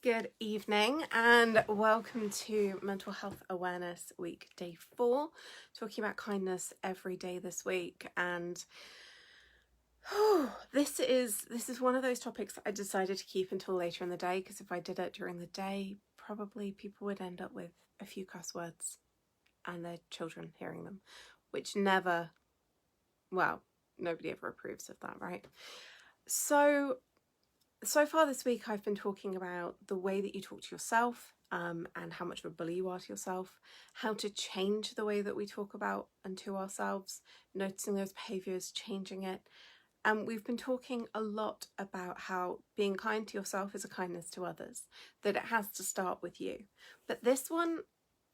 Good evening and welcome to Mental Health Awareness Week Day 4, talking about kindness every day this week. And this is one of those topics that I decided to keep until later in the day, because if I did it during the day, probably people would end up with a few cuss words and their children hearing them, which nobody ever approves of that, right? So far this week, I've been talking about the way that you talk to yourself and how much of a bully you are to yourself, how to change the way that we talk about and to ourselves, noticing those behaviours, changing it. And we've been talking a lot about how being kind to yourself is a kindness to others, that it has to start with you. But this one's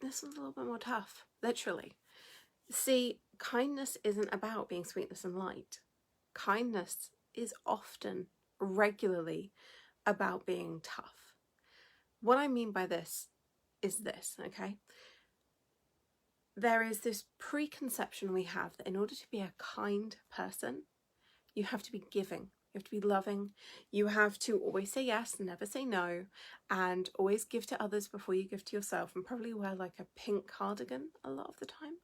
a little bit more tough, literally. See, kindness isn't about being sweetness and light. Kindness is often, regularly, about being tough. What I mean by this is this, okay? There is this preconception we have that in order to be a kind person, you have to be giving, you have to be loving, you have to always say yes, never say no, and always give to others before you give to yourself, and probably wear like a pink cardigan a lot of the time.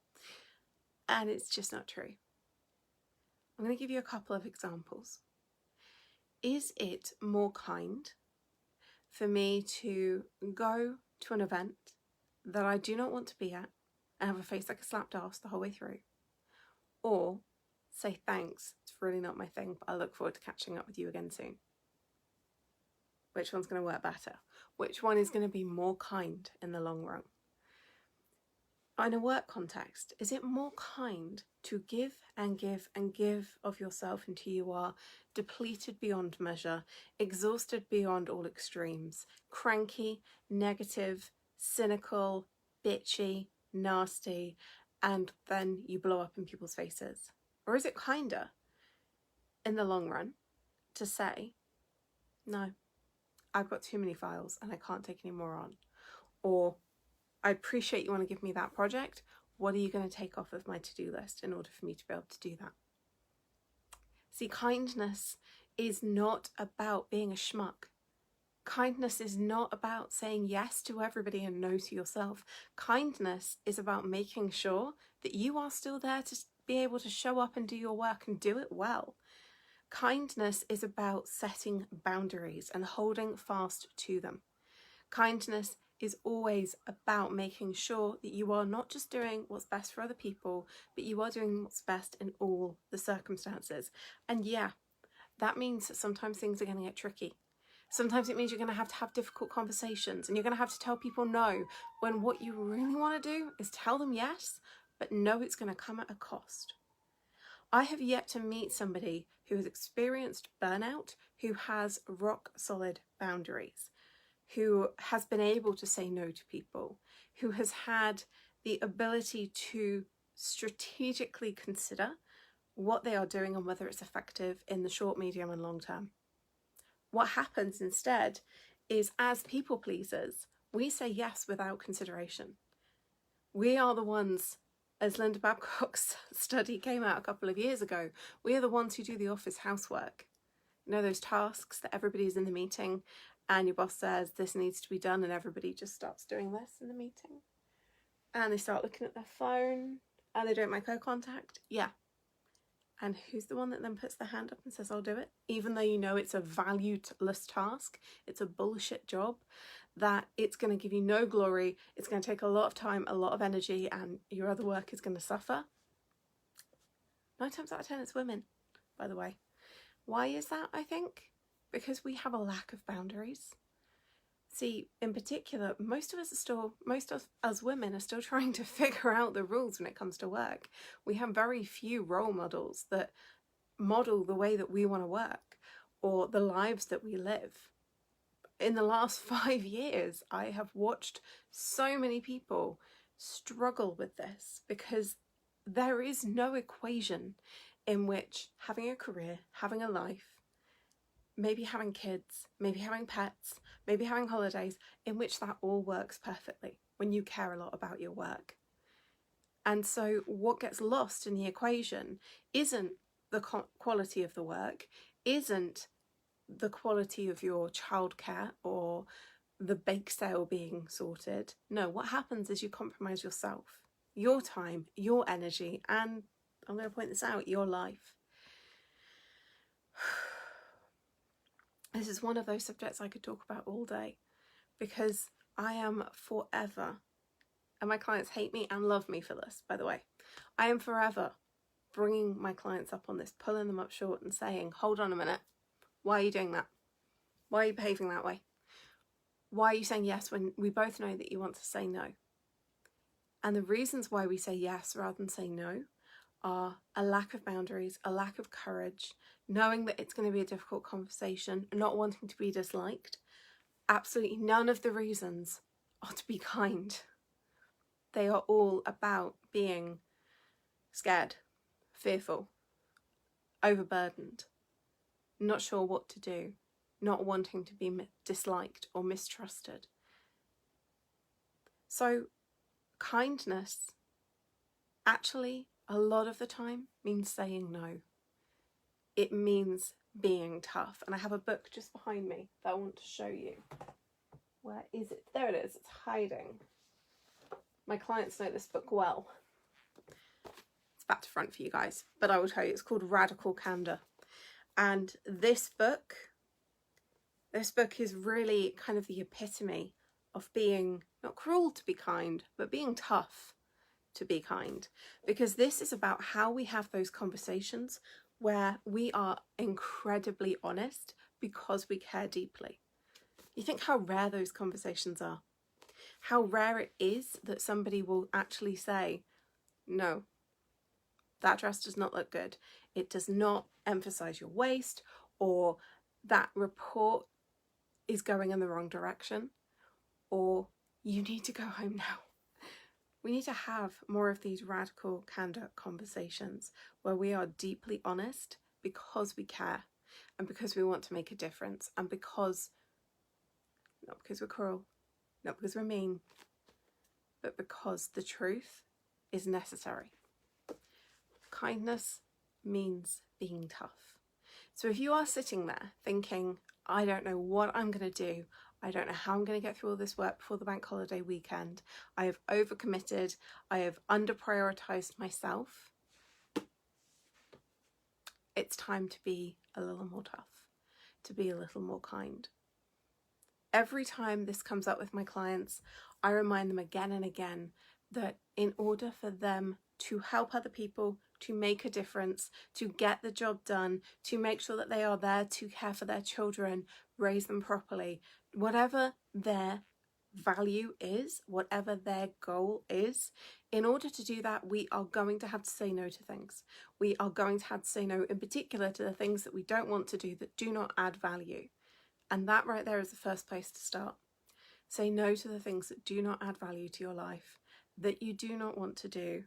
And it's just not true. I'm going to give you a couple of examples. Is it more kind for me to go to an event that I do not want to be at and have a face like a slapped ass the whole way through? Or say thanks, it's really not my thing, but I look forward to catching up with you again soon? Which one's going to work better? Which one is going to be more kind in the long run? In a work context, is it more kind to give and give and give of yourself until you are depleted beyond measure, exhausted beyond all extremes, cranky, negative, cynical, bitchy, nasty, and then you blow up in people's faces? Or is it kinder in the long run to say, no, I've got too many files and I can't take any more on? Or, I appreciate you want to give me that project. What are you going to take off of my to-do list in order for me to be able to do that? See, kindness is not about being a schmuck. Kindness is not about saying yes to everybody and no to yourself. Kindness is about making sure that you are still there to be able to show up and do your work and do it well. Kindness is about setting boundaries and holding fast to them. Kindness is always about making sure that you are not just doing what's best for other people, but you are doing what's best in all the circumstances. And yeah, that means that sometimes things are going to get tricky. Sometimes it means you're going to have difficult conversations and you're going to have to tell people no, when what you really want to do is tell them yes, but know it's going to come at a cost. I have yet to meet somebody who has experienced burnout, who has rock solid boundaries, who has been able to say no to people, who has had the ability to strategically consider what they are doing and whether it's effective in the short, medium and long term. What happens instead is, as people pleasers, we say yes without consideration. We are the ones, as Linda Babcock's study came out a couple of years ago, we are the ones who do the office housework. You know, those tasks that everybody's in the meeting and your boss says this needs to be done and everybody just starts doing this in the meeting and they start looking at their phone and they don't make eye contact. Yeah. And who's the one that then puts their hand up and says, I'll do it? Even though you know it's a valueless task, it's a bullshit job, that it's going to give you no glory, it's going to take a lot of time, a lot of energy, and your other work is going to suffer. 9 times out of 10 it's women, by the way. Why is that, I think? Because we have a lack of boundaries. See, in particular, most of us women are still trying to figure out the rules when it comes to work. We have very few role models that model the way that we want to work or the lives that we live. In the last 5 years, I have watched so many people struggle with this because there is no equation in which having a career, having a life, maybe having kids, maybe having pets, maybe having holidays, in which that all works perfectly when you care a lot about your work. And so what gets lost in the equation isn't the quality of the work, isn't the quality of your childcare or the bake sale being sorted. No, what happens is you compromise yourself, your time, your energy, and I'm going to point this out, your life. This is one of those subjects I could talk about all day, because I am forever, and my clients hate me and love me for this, by the way, I am forever bringing my clients up on this, pulling them up short and saying, hold on a minute, why are you doing that? Why are you behaving that way? Why are you saying yes when we both know that you want to say no? And the reasons why we say yes rather than say no are a lack of boundaries, a lack of courage, knowing that it's going to be a difficult conversation, not wanting to be disliked. Absolutely none of the reasons are to be kind. They are all about being scared, fearful, overburdened, not sure what to do, not wanting to be disliked or mistrusted. So kindness actually a lot of the time means saying no. It means being tough. And I have a book just behind me that I want to show you. Where is it? There it is. It's hiding. My clients know this book well. It's back to front for you guys, but I will tell you, it's called Radical Candor. And this book is really kind of the epitome of being not cruel to be kind, but being tough to be kind. Because this is about how we have those conversations where we are incredibly honest because we care deeply. You think how rare those conversations are. How rare it is that somebody will actually say, no, that dress does not look good. It does not emphasize your waist, or that report is going in the wrong direction, or you need to go home now. We need to have more of these radical candor conversations where we are deeply honest because we care and because we want to make a difference, and because, not because we're cruel, not because we're mean, but because the truth is necessary. Kindness means being tough. So if you are sitting there thinking, I don't know what I'm going to do, I don't know how I'm going to get through all this work before the bank holiday weekend, I have overcommitted, I have under-prioritized myself, it's time to be a little more tough, to be a little more kind. Every time this comes up with my clients, I remind them again and again that in order for them to help other people, to make a difference, to get the job done, to make sure that they are there to care for their children, raise them properly, whatever their value is, whatever their goal is, in order to do that, we are going to have to say no to things. We are going to have to say no in particular to the things that we don't want to do, that do not add value. And that right there is the first place to start. Say no to the things that do not add value to your life, that you do not want to do,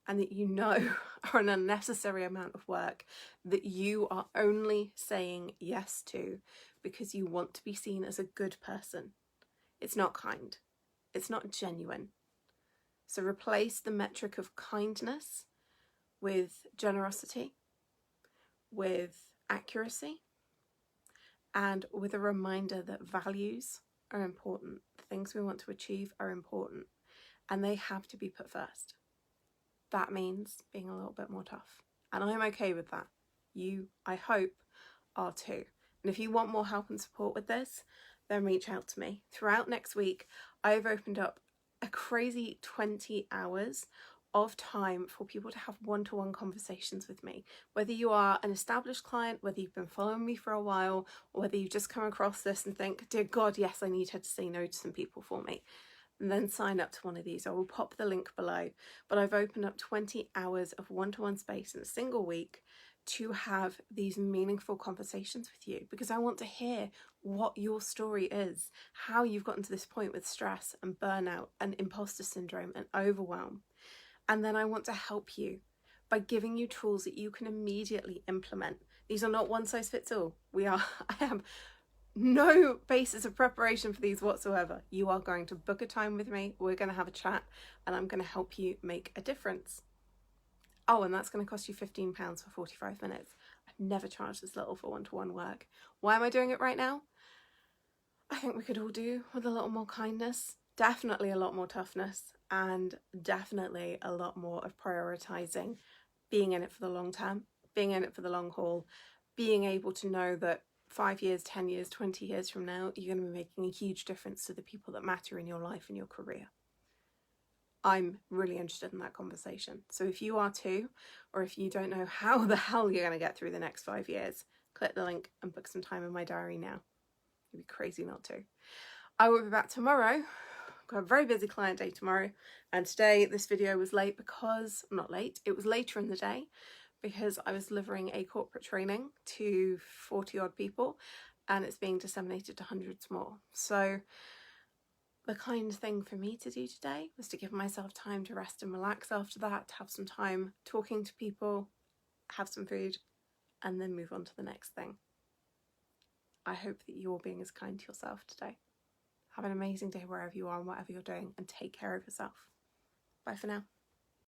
and that you know are an unnecessary amount of work, that you are only saying yes to because you want to be seen as a good person. It's not kind. It's not genuine. So replace the metric of kindness with generosity, with accuracy, and with a reminder that values are important. The things we want to achieve are important, and they have to be put first. That means being a little bit more tough. And I'm okay with that. You, I hope, are too. And if you want more help and support with this, then reach out to me. Throughout next week, I've opened up a crazy 20 hours of time for people to have one-to-one conversations with me. Whether you are an established client, whether you've been following me for a while, or whether you've just come across this and think, dear God, yes, I need her to say no to some people for me, and then sign up to one of these. I will pop the link below. But I've opened up 20 hours of one-to-one space in a single week to have these meaningful conversations with you, because I want to hear what your story is, how you've gotten to this point with stress and burnout and imposter syndrome and overwhelm. And then I want to help you by giving you tools that you can immediately implement. These are not one size fits all. I have no basis of preparation for these whatsoever. You are going to book a time with me, we're going to have a chat, and I'm going to help you make a difference. Oh, and that's going to cost you £15 for 45 minutes. I've never charged this little for one-to-one work. Why am I doing it right now? I think we could all do with a little more kindness, definitely a lot more toughness, and definitely a lot more of prioritising being in it for the long term, being in it for the long haul, being able to know that 5 years, 10 years, 20 years from now, you're going to be making a huge difference to the people that matter in your life and your career. I'm really interested in that conversation. So if you are too, or if you don't know how the hell you're going to get through the next 5 years, click the link and book some time in my diary now. It'd be crazy not to. I will be back tomorrow. I've got a very busy client day tomorrow, and today this video was late because, not late, it was later in the day because I was delivering a corporate training to 40 odd people and it's being disseminated to hundreds more. So the kind thing for me to do today was to give myself time to rest and relax after that, to have some time talking to people, have some food, and then move on to the next thing. I hope that you're being as kind to yourself today. Have an amazing day wherever you are and whatever you're doing, and take care of yourself. Bye for now.